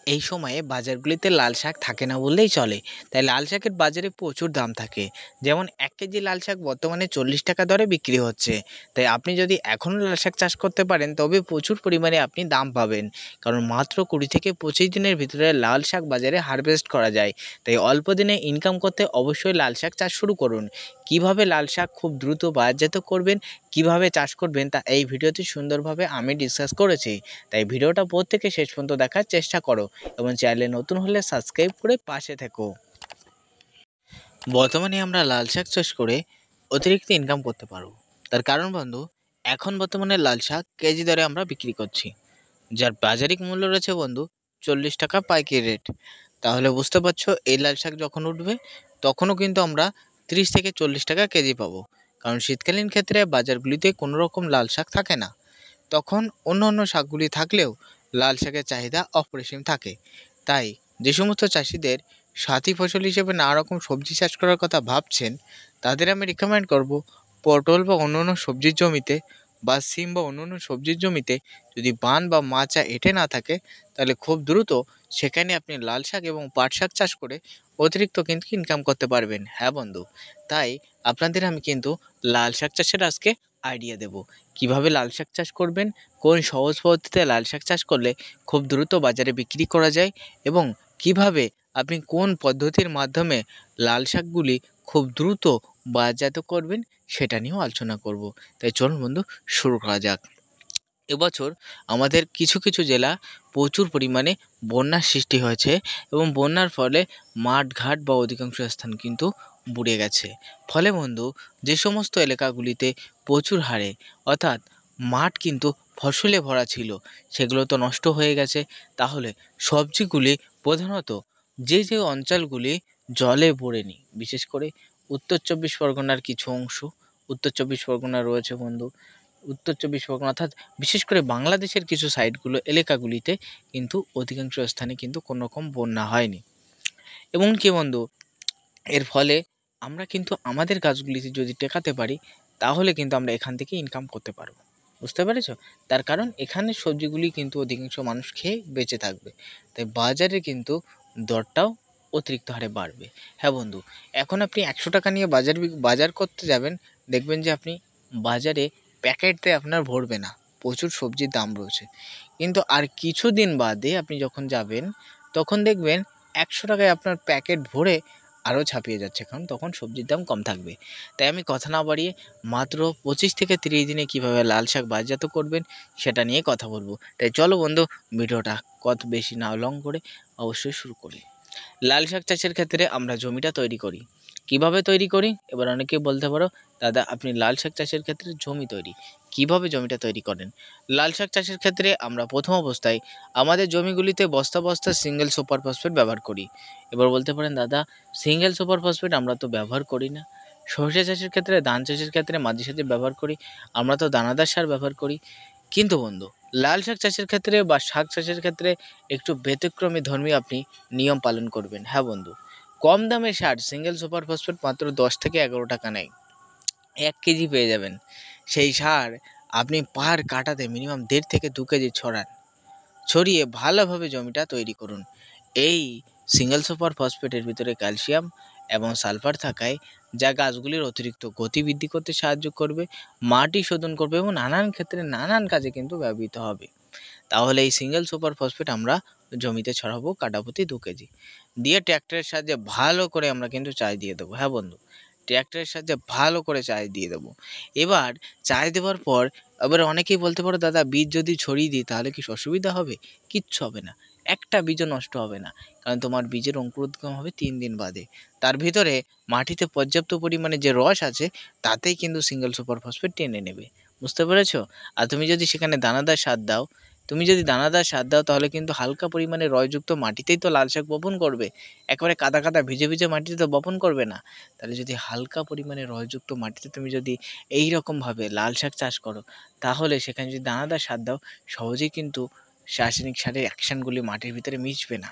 এই সময়ে বাজারগুলিতে লাল শাক থাকে না বললেই চলে। তাই লাল শাকের বাজারে প্রচুর দাম থাকে। যেমন ১ কেজি লাল শাক বর্তমানে ৪০ টাকা দরে বিক্রি হচ্ছে। তাই আপনি যদি এখনও লাল শাক চাষ করতে পারেন তবে প্রচুর পরিমাণে আপনি দাম পাবেন। কারণ মাত্র ২০ থেকে ২৫ দিনের ভিতরে লাল শাক বাজারে হারভেস্ট করা যায়। তাই অল্প দিনে ইনকাম করতে অবশ্যই লাল শাক চাষ শুরু করুন। কিভাবে লাল শাক খুব দ্রুত বাজারজাত করবেন, কিভাবে চাষ করবেন তা এই ভিডিওতে সুন্দরভাবে আমি ডিসকাস করেছি। তাই ভিডিওটা প্রত্যেকে শেষ পর্যন্ত দেখার চেষ্টা করো এবং চ্যানেলে নতুন হলে সাবস্ক্রাইব করে পাশে থেকো। বর্তমানে আমরা লাল শাক চাষ করে অতিরিক্ত ইনকাম করতে পারবো। তার কারণ বন্ধু, এখন বর্তমানে লাল শাক কেজি দরে আমরা বিক্রি করছি, যার বাজারিক মূল্য রয়েছে বন্ধু ৪০ টাকা পাইকারি রেট। তাহলে বুঝতে পারছো এই লাল শাক যখন উঠবে তখনও কিন্তু আমরা ৩০ থেকে ৪০ টাকা কেজি পাবো। কারণ শীতকালীন ক্ষেত্রে বাজারগুলিতে কোনো রকম লাল শাক থাকে না, তখন অন্য অন্য শাকগুলি থাকলেও লাল শাকের চাহিদা অপরিসীম থাকে। তাই যে সমস্ত চাষিদের সাথী ফসল হিসেবে নানা রকম সবজি চাষ করার কথা ভাবছেন তাদের আমি রিকমেন্ড করব, পটল বা অন্য অন্য সবজির জমিতে বা সিম বা অন্য অন্য সবজির জমিতে যদি বান বা মাচা এঁটে না থাকে তাহলে খুব দ্রুত সেখানে আপনি লাল শাক এবং পাট শাক চাষ করে অতিরিক্ত কিন্তু ইনকাম করতে পারবেন। হ্যাঁ বন্ধু, তাই আপনাদের আমি কিন্তু লাল শাক চাষের আজকে আইডিয়া দেব। কিভাবে লাল শাক চাষ করবেন, কোন সহজ পদ্ধতিতে লাল শাক চাষ করলে খুব দ্রুত বাজারে বিক্রি করা যায় এবং কিভাবে আপনি কোন পদ্ধতির মাধ্যমে লাল শাকগুলি খুব দ্রুত বাজারজাত করবেন সেটা নিয়েও আলোচনা করব। তাই চলুন বন্ধু, শুরু করা যাক। এবছর আমাদের কিছু কিছু জেলা প্রচুর পরিমাণে বন্যার সৃষ্টি হয়েছে এবং বন্যার ফলে মাঠ ঘাট বা অধিকাংশ স্থান কিন্তু বুড়ে গেছে। ফলে বন্ধু, যে সমস্ত এলাকাগুলিতে প্রচুর হারে অর্থাৎ মাঠ কিন্তু ফসলে ভরা ছিল সেগুলো তো নষ্ট হয়ে গেছে। তাহলে সবজিগুলি প্রধানত যে যে অঞ্চলগুলি জলে ভরেনি, বিশেষ করে উত্তর ২৪ পরগনার কিছু অংশ, উত্তর ২৪ পরগনা রয়েছে বন্ধু, উত্তর ২৪ পরগনা অর্থাৎ বিশেষ করে বাংলাদেশের কিছু সাইডগুলো এলাকাগুলিতে কিন্তু অধিকাংশ স্থানে কিন্তু কোনো রকম বন্যা হয়নি। এবং কি বন্ধু, এর ফলে আমরা কিন্তু আমাদের গাছগুলিতে যদি টেকাতে পারি তাহলে কিন্তু আমরা এখান থেকে ইনকাম করতে পারবো। বুঝতে পেরেছ? তার কারণ এখানে সবজিগুলি কিন্তু অধিকাংশ মানুষ খেয়ে বেঁচে থাকবে। তাই বাজারে কিন্তু দরটাও অতিরিক্ত হারে বাড়বে। হ্যাঁ বন্ধু, এখন আপনি ১০০ টাকা নিয়ে বাজার করতে যাবেন, দেখবেন যে আপনি বাজারে প্যাকেটে আপনার ভরবে না, প্রচুর সবজির দাম রয়েছে। কিন্তু আর কিছুদিন বাদে আপনি যখন যাবেন তখন দেখবেন ১০০ টাকায় আপনার প্যাকেট ভরে আরও ছাপিয়ে যাচ্ছে, কারণ তখন সবজির দাম কম থাকবে। তাই আমি কথা না বাড়িয়ে মাত্র ২৫ থেকে ৩০ দিনে কীভাবে লাল শাক বাজারজাত করবেন সেটা নিয়ে কথা বলবো। তাই চলো বন্ধু, ভিডিওটা কত বেশি না লং করে অবশ্যই শুরু করি। লাল শাক চাষের ক্ষেত্রে আমরা জমিটা তৈরি করি। কিভাবে তৈরি করি? এবার অনেকেই বলতে পারো, দাদা আপনি লাল শাক চাষের ক্ষেত্রে জমি তৈরি কিভাবে জমিটা তৈরি করেন? লাল শাক চাষের ক্ষেত্রে আমরা প্রথম অবস্থায় আমাদের জমিগুলিতে বস্তা বস্তা সিঙ্গেল সুপার ফসফেট ব্যবহার করি। এবার বলতে পারেন, দাদা সিঙ্গেল সুপার ফসফেট আমরা তো ব্যবহার করি না। সরষে চাষের ক্ষেত্রে, ধান চাষের ক্ষেত্রে মাঝে সাঝে ব্যবহার করি, আমরা তো দানাদার সার ব্যবহার করি। কিন্তু বন্ধু, লাল শাক চাষের ক্ষেত্রে বা শাক চাষের ক্ষেত্রে একটু ব্যতিক্রমী ধর্মী আপনি নিয়ম পালন করবেন। হ্যাঁ বন্ধু, কম দামে সার সিঙ্গেল সুপার ফসফেট মাত্র ১০ থেকে ১১ টাকা নেয়, ১ কেজি পেয়ে যাবেন। সেই সার আপনি পার কাটাতে মিনিমাম ১.৫ থেকে ২ কেজি ছড়ান, ছড়িয়ে ভালোভাবে জমিটা তৈরি করুন। এই সিঙ্গেল সুপার ফসফেটের ভিতরে ক্যালসিয়াম এবং সালফার থাকায় যা গাছগুলির অতিরিক্ত গতি বৃদ্ধি করতে সাহায্য করবে, মাটি শোধন করবে এবং নানান ক্ষেত্রে নানান কাজে কিন্তু ব্যবহৃত হবে। তাহলে এই সিঙ্গেল সুপার ফসফেট আমরা জমিতে ছড়াবো কাঠাপ্রতি ২ কেজি দিয়ে ট্র্যাক্টরের সাহায্যে ভালো করে আমরা কিন্তু চাষ দিয়ে দেবো। হ্যাঁ বন্ধু, ট্র্যাক্টরের সাহায্যে ভালো করে চাষ দিয়ে দেবো। এবার চাষ দেওয়ার পর এবার অনেকেই বলতে পারো, দাদা বীজ যদি ছড়িয়ে দিই তাহলে কি অসুবিধা হবে? কিচ্ছু হবে না, একটা বীজও নষ্ট হবে না, কারণ তোমার বীজের অঙ্কুরোদ্গম হবে ৩ দিন বাদে। তার ভিতরে মাটিতে পর্যাপ্ত পরিমাণে যে রস আছে তাতেই কিন্তু সিঙ্গেল সুপার ফসফেট টেনে নেবে। বুঝতে পেরেছো? আর তুমি যদি সেখানে দানাদার সার দাও, তাহলে কিন্তু হালকা পরিমাণে রয়যুক্ত মাটিতেই তো লাল শাক বপন করবে, একেবারে কাদা কাদা ভিজে ভিজে মাটিতে তো বপন করবে না। তাহলে যদি হালকা পরিমাণে রয়যুক্ত মাটিতে তুমি যদি এই রকমভাবে লাল শাক চাষ করো তাহলে সেখানে যদি দানাদার সার দাও সহজেই কিন্তু রাসায়নিক সারের অ্যাকশানগুলি মাটির ভিতরে মিশবে না।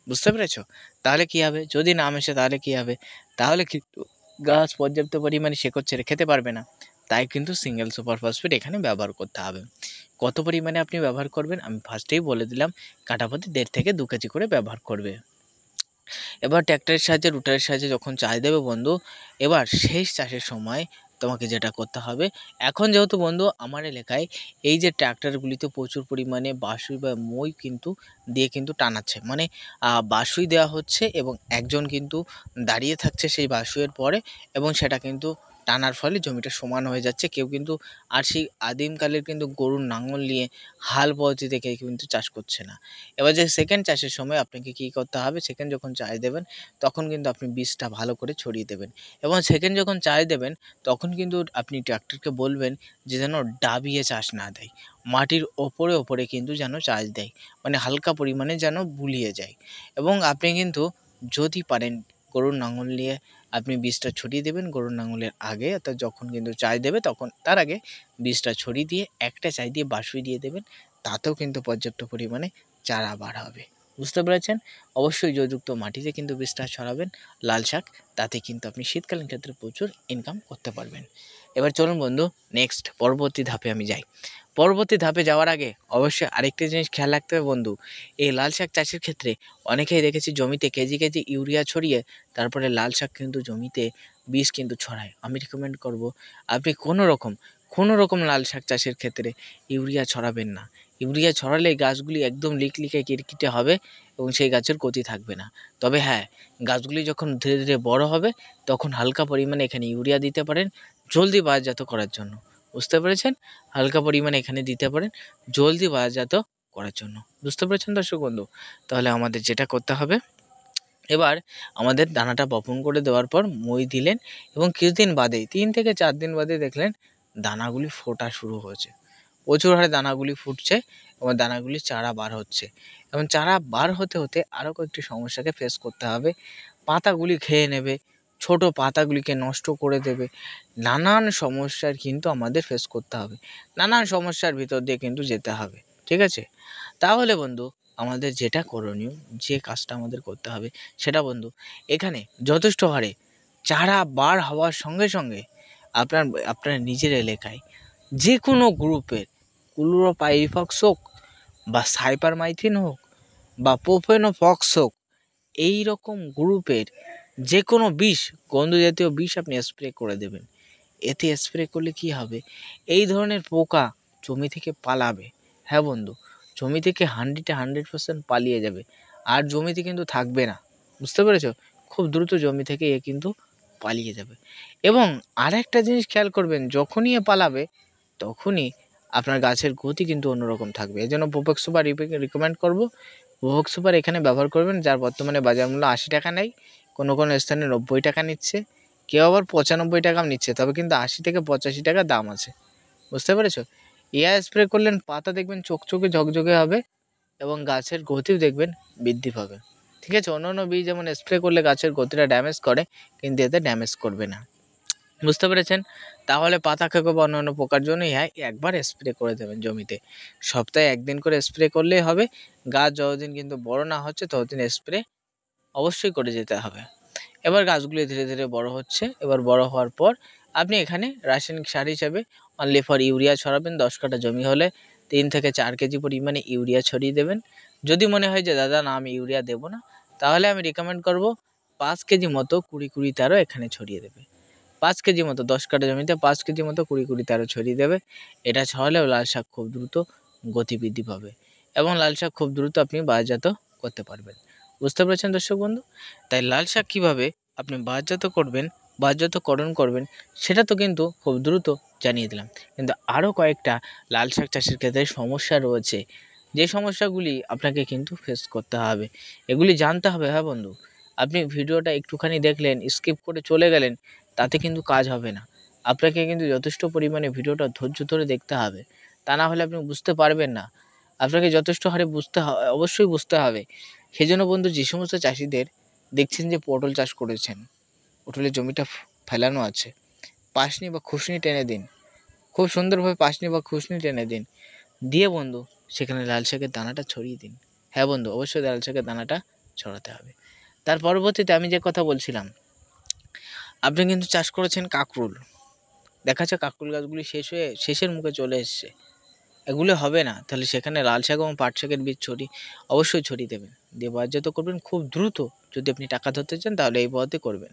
বুঝতে পেরেছো? তাহলে কী হবে? যদি না মেশে তাহলে কী হবে? তাহলে কিন্তু গাছ পর্যাপ্ত পরিমাণে শেকড় ছেড়ে খেতে পারবে না। তাই কিন্তু সিঙ্গেল সুপার ফসফেট এখানে ব্যবহার করতে হবে। কত পরিমাণে আপনি ব্যবহার করবেন আমি ফার্স্টেই বলে দিলাম, কাঠাপ্রতি 1.5 থেকে 2 কেজি করে ব্যবহার করবে। এবার ট্র্যাক্টরের সাহায্যে রুটারের সাহায্যে যখন চাষ দেবে বন্ধু, এবার শেষ চাষের সময় তোমাকে যেটা করতে হবে, এখন যেহেতু বন্ধু আমার এলাকায় এই যে ট্র্যাক্টরগুলিতে প্রচুর পরিমাণে বাসুই বা মই কিন্তু দিয়ে কিন্তু টানাচ্ছে, মানে বাসুই দেওয়া হচ্ছে এবং একজন কিন্তু দাঁড়িয়ে থাকছে সেই বাসুইয়ের পরে, এবং সেটা কিন্তু টানার ফলে জমিটা সমান হয়ে যাচ্ছে। কেউ কিন্তু আর সেই আদিমকালের কিন্তু গরুর লাঙল নিয়ে হাল পদ্ধতিতে কেউ কিন্তু চাষ করছে না। এবার যে সেকেন্ড চাষের সময় আপনাকে কী করতে হবে, সেকেন্ড যখন চাষ দেবেন তখন কিন্তু আপনি বীজটা ভালো করে ছড়িয়ে দেবেন, এবং সেকেন্ড যখন চাষ দেবেন তখন কিন্তু আপনি ট্র্যাক্টরকে বলবেন যে যেন ডাবিয়ে চাষ না দেয়, মাটির ওপরে ওপরে কিন্তু যেন চাষ দেয়, মানে হালকা পরিমাণে যেন বুলিয়ে যায়। এবং আপনি কিন্তু যদি পারেন গরুর লাঙল নিয়ে আপনি বীজটা ছড়িয়ে দেবেন গরুর লাঙলের আগে, অর্থাৎ যখন কিন্তু চাষ দেবে তখন তার আগে বীজটা ছড়িয়ে দিয়ে একটা চাষ দিয়ে বাসুই দিয়ে দেবেন, তাতেও কিন্তু পর্যাপ্ত পরিমাণে চারা বার হবে। বুঝতে পেরেছেন? অবশ্যই জৈযুক্ত মাটিতে কিন্তু বীজটা ছড়াবেন লাল শাক, তাতে কিন্তু আপনি শীতকালীন ক্ষেত্রে প্রচুর ইনকাম করতে পারবেন। এবার চলুন বন্ধু নেক্সট পরবর্তী ধাপে আমি যাই। পরবর্তী ধাপে যাওয়ার আগে অবশ্যই আরেকটি জিনিস খেয়াল রাখতে হবে বন্ধু, এই লাল শাক চাষের ক্ষেত্রে অনেকেই দেখেছি জমিতে কেজি কেজি ইউরিয়া ছড়িয়ে তারপরে লাল শাক কিন্তু জমিতে বীজ কিন্তু ছড়ায়। আমি রিকমেন্ড করব আপনি কোনো রকম লাল শাক চাষের ক্ষেত্রে ইউরিয়া ছড়াবেন না। ইউরিয়া ছড়ালে গাছগুলি একদম লিকলিকে কিরকিটে হবে এবং সেই গাছের গতি থাকবে না। তবে হ্যাঁ, গাছগুলি যখন ধীরে ধীরে বড় হবে তখন হালকা পরিমাণে এখানে ইউরিয়া দিতে পারেন জলদি বাজারজাত করার জন্য। বুঝতে পেরেছেন? হালকা পরিমাণে এখানে দিতে পারেন জলদি বাজারজাত করার জন্য। বুঝতে পেরেছেন দর্শক বন্ধু? তাহলে আমাদের যেটা করতে হবে, এবার আমাদের দানাটা বপন করে দেওয়ার পর মই দিলেন এবং কিছুদিন বাদে 3 থেকে 4 দিন বাদে দেখলেন দানাগুলি ফোটা শুরু হয়েছে, প্রচুর হারে দানাগুলি ফুটছে এবং দানাগুলি চারা বার হচ্ছে, এবং চারা বার হতে হতে আরও কয়েকটি সমস্যাকে ফেস করতে হবে। পাতাগুলি খেয়ে নেবে, ছোট পাতাগুলিকে নষ্ট করে দেবে, নানান সমস্যার কিন্তু আমাদের ফেস করতে হবে, নানান সমস্যার ভিতর দিয়ে কিন্তু যেতে হবে। ঠিক আছে? তাহলে বন্ধু আমাদের যেটা করণীয়, যে কাজটা আমাদের করতে হবে সেটা বন্ধু, এখানে যথেষ্ট হারে চারা বার হওয়ার সঙ্গে সঙ্গে আপনার নিজের এলাকায় যে কোনো গ্রুপের ক্লোরোপাইরিফক্স হোক বা সাইপারমাইথিন হোক বা প্রোফেনোফক্স হোক, এই রকম গ্রুপের যে কোনো বিষ, গন্ধ জাতীয় বিষ আপনি স্প্রে করে দেবেন। এতে স্প্রে করলে কি হবে, এই ধরনের পোকা জমি থেকে পালাবে। হ্যাঁ বন্ধু, জমি থেকে 100% পালিয়ে যাবে, আর জমিতে কিন্তু থাকবে না। বুঝতে পেরেছো? খুব দ্রুত জমি থেকে এ কিন্তু পালিয়ে যাবে। এবং আরেকটা জিনিস খেয়াল করবেন, যখনই এ পালাবে তখনই আপনার গাছের গতি কিন্তু অন্যরকম থাকবে। এই জন্য প্রোপেক্স সুপার রিকমেন্ড করবো। প্রোপেক্স সুপার এখানে ব্যবহার করবেন, যার বর্তমানে বাজার মূল্য 80 টাকা নেই, কোনো স্থানে 90 টাকা নিচ্ছে, কেউ আবার 95 টাকাও নিচ্ছে, তবে কিন্তু 80 থেকে 85 টাকা দাম আছে। বুঝতে পেরেছো? ইয়া স্প্রে করলেন পাতা দেখবেন চকচকে ঝকঝকে হবে এবং গাছের গতিও দেখবেন বৃদ্ধি পাবে। ঠিক আছে? অন্য বীজ যেমন স্প্রে করলে গাছের গতিটা ড্যামেজ করে, কিন্তু এতে ড্যামেজ করবে না। বুঝতে পেরেছেন? তাহলে পাতা খেকো বা অন্যান্য পোকার জন্য একবার স্প্রে করে দেবেন জমিতে। সপ্তাহে 1 দিন করে স্প্রে করলেই হবে। গাছ যতদিন কিন্তু বড় না হচ্ছে ততদিন স্প্রে অবশ্যই করে যেতে হবে। এবার গাছগুলি ধীরে ধীরে বড় হচ্ছে। এবার বড় হওয়ার পর আপনি এখানে রাসায়নিক সার হিসাবে অনলি ফর ইউরিয়া ছড়াবেন। 10 কাঠা জমি হলে 3 থেকে 4 কেজি পরিমাণে ইউরিয়া ছড়িয়ে দেবেন। যদি মনে হয় যে দাদা না আমি ইউরিয়া দেবো না, তাহলে আমি রিকমেন্ড করব 5 কেজি মতো 20-20 তেরো এখানে ছড়িয়ে দেবে। 5 কেজি মতো 10 কাঠা জমিতে 5 কেজি মতো 20-20 তেরো ছড়িয়ে দেবে। এটা ছড়ালেও লাল শাক খুব দ্রুত গতিবৃদ্ধি পাবে এবং লাল শাক খুব দ্রুত আপনি বাজারজাত করতে পারবেন। বুঝতে পেরেছেন দর্শক বন্ধু? তাই লাল শাক কীভাবে আপনি বাজারজাতকরণ করবেন সেটা তো কিন্তু খুব দ্রুত জানিয়ে দিলাম, কিন্তু আরও কয়েকটা লাল শাক চাষের ক্ষেত্রে সমস্যা রয়েছে, যে সমস্যাগুলি আপনাকে কিন্তু ফেস করতে হবে, এগুলি জানতে হবে। হ্যাঁ বন্ধু, আপনি ভিডিওটা একটুখানি দেখলেন, স্কিপ করে চলে গেলেন, তাতে কিন্তু কাজ হবে না। আপনাকে কিন্তু যথেষ্ট পরিমাণে ভিডিওটা ধৈর্য ধরে দেখতে হবে, তা না হলে আপনি বুঝতে পারবেন না। আপনাকে যথেষ্ট হারে অবশ্যই বুঝতে হবে। সেজন্য বন্ধু, যে সমস্ত চাষিদের দেখছেন যে পটল চাষ করেছেন, পটলের জমিটা ফেলানো আছে, পাশনি বা খুসনি টেনে দিন, খুব সুন্দরভাবে পাশনি বা খুসনি টেনে দিন, দিয়ে বন্ধু সেখানে লাল শাকের দানাটা ছড়িয়ে দিন। হ্যাঁ বন্ধু, অবশ্যই লাল শাকের দানাটা ছড়াতে হবে। তার পরবর্তীতে আমি যে কথা বলছিলাম, আপনি কিন্তু চাষ করেছেন কাঁকরোল, দেখা যাচ্ছে কাঁকরোল গাছগুলি শেষের মুখে চলে এসছে, এগুলো হবে না। তাহলে সেখানে লাল শাক এবং পাট শাকের বীজ অবশ্যই ছড়িয়ে দেবেন, দিয়ে বাজারজাত করবেন খুব দ্রুত। যদি আপনি টাকা ধরতে চান তাহলে এই পদ্ধতি করবেন।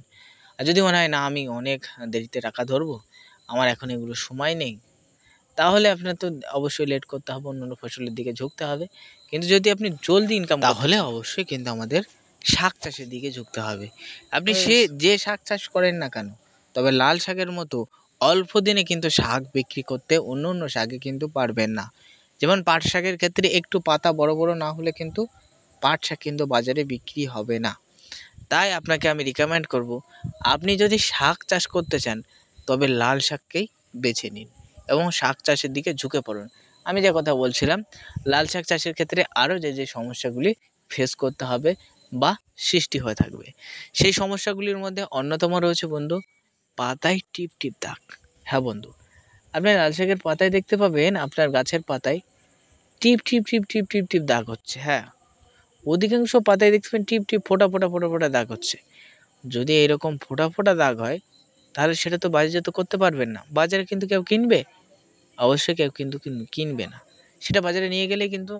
আর যদি মনে হয় না আমি অনেক দেরিতে টাকা ধরবো, আমার এখন এগুলো সময় নেই, তাহলে আপনার তো অবশ্যই লেট করতে হবে, অন্য ফসলের দিকে ঝুঁকতে হবে। কিন্তু যদি আপনি জলদি ইনকাম তাহলে অবশ্যই কিন্তু আমাদের শাক চাষের দিকে ঝুঁকতে হবে। আপনি যে শাক চাষ করেন না কেন, তবে লাল শাকের মতো অল্প দিনে কিন্তু শাক বিক্রি করতে অন্য শাকে কিন্তু পারবেন না। যেমন পাট শাকের ক্ষেত্রে একটু পাতা বড় বড় না হলে কিন্তু পাট শাক কিন্তু বাজারে বিক্রি হবে না। তাই আপনাকে আমি রিকমেন্ড করব, আপনি যদি শাক চাষ করতে চান তবে লাল শাককেই বেছে নিন এবং শাক চাষের দিকে ঝুঁকে পড়ুন। আমি যে কথা বলছিলাম, লাল শাক চাষের ক্ষেত্রে আরও যে সমস্যাগুলি ফেস করতে হবে বা সৃষ্টি হয়ে থাকবে, সেই সমস্যাগুলির মধ্যে অন্যতম রয়েছে বন্ধু পাতায় টিপ টিপ দাগ। হ্যাঁ বন্ধু, আপনি লাল শাকের পাতায় দেখতে পাবেন আপনার গাছের পাতায় টিপ টিপ টিপ টিপ টিপ টিপ দাগ হচ্ছে। হ্যাঁ, অধিকাংশ পাতায় দেখবেন টিপ টিপ ফোটা দাগ হচ্ছে। যদি এরকম ফোটা দাগ হয় তাহলে সেটা তো বাজারজাত করতে পারবেন না। বাজারে কিন্তু কেউ কিনবে? অবশ্যই কেউ কিন্তু কিনবে না। সেটা বাজারে নিয়ে গেলে কিন্তু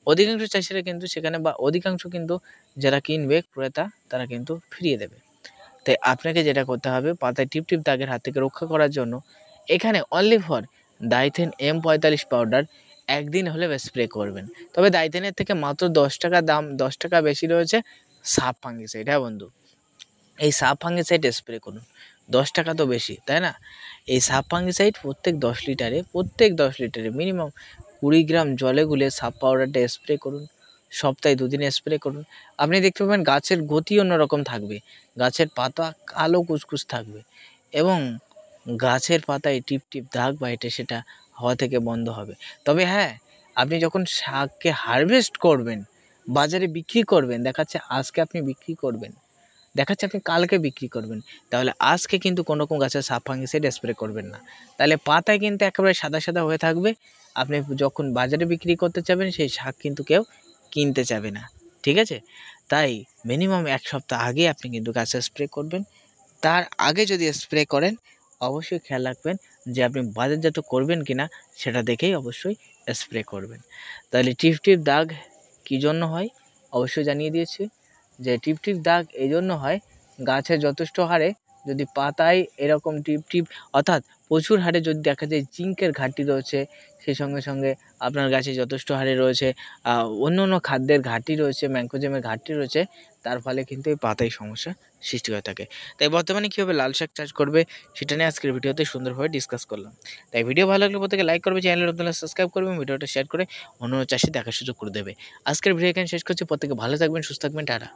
অধিকাংশ চাষিরা কিন্তু সেখানে বা অধিকাংশ কিন্তু যারা কিনবে ক্রেতা তারা কিন্তু ফিরিয়ে দেবে। তাই আপনাকে যেটা করতে হবে, পাতায় টিপ টিপ দাগের হাত থেকে রক্ষা করার জন্য এখানে only for Dithane M45 powder একদিন হলে স্প্রে করবেন। তবে ডাইথেনের থেকে মাত্র 10 টাকা দাম, 10 টাকা বেশি রয়েছে সাব ফাঙ্গিসাইড। হ্যাঁ বন্ধু, এই সাব ফাঙ্গিসাইড স্প্রে করুন। 10 টাকা তো বেশি, তাই না? এই সাব ফাঙ্গিসাইড প্রত্যেক 10 লিটারে মিনিমাম 20 গ্রাম জলে গুলে সাব পাউডারটা স্প্রে করুন। সপ্তাহে 2 দিন স্প্রে করুন। আপনি দেখতে পাবেন গাছের গতি অন্যরকম থাকবে, গাছের পাতা কালো কুচকুচ থাকবে এবং গাছের পাতায় টিপ টিপ দাগ বা সেটা হওয়া থেকে বন্ধ হবে। তবে হ্যাঁ, আপনি যখন শাককে হারভেস্ট করবেন, বাজারে বিক্রি করবেন, দেখাচ্ছে আজকে আপনি বিক্রি করবেন, দেখাচ্ছে আপনি কালকে বিক্রি করবেন, তাহলে আজকে কিন্তু কোনো গাছের সাব ফাঙ্গিসাইড স্প্রে করবেন না। তাহলে পাতায় কিন্তু একেবারে সাদা হয়ে থাকবে। আপনি যখন বাজারে বিক্রি করতে যাবেন সেই শাক কিন্তু কেউ কিনতে চাবে না। ঠিক আছে? তাই মিনিমাম 1 সপ্তাহ আগে আপনি কিন্তু গাছে স্প্রে করবেন। তার আগে যদি স্প্রে করেন অবশ্যই খেয়াল রাখবেন যে আপনি বাজারজাত করবেন কিনা সেটা দেখেই অবশ্যই স্প্রে করবেন। তাহলে টিপ টিপ দাগ কী জন্য হয় অবশ্যই জানিয়ে দিয়েছি, যে টিপ টিপ দাগ এই জন্য হয় গাছের যথেষ্ট হারে যদি পাতায় এরকম টিপ টিপ অর্থাৎ প্রচুর হারে যদি দেখা যায় জিঙ্কের ঘাটতি রয়েছে, সেই সঙ্গে আপনার গাছে যথেষ্ট হারে রয়েছে অন্য খাদ্যের ঘাটতি রয়েছে, ম্যাংকোজেমের ঘাটতি রয়েছে, তার ফলে কিন্তু এই পাতায় সমস্যা সৃষ্টি হয়ে থাকে। তাই বর্তমানে কীভাবে লাল শাক চাষ করবে সেটা নিয়ে আজকের ভিডিওতে সুন্দরভাবে ডিসকাস করলাম। তাই ভিডিও ভালো লাগলে প্রত্যেকে লাইক করবে, চ্যানেলের নতুন সাবস্ক্রাইব করবে, ভিডিওটা শেয়ার করে অন্য চাষি দেখার সুযোগ করে দেবে। আজকের ভিডিও এখানে শেষ করছি। প্রত্যেকে ভালো থাকবেন, সুস্থ থাকবেন, টাটা।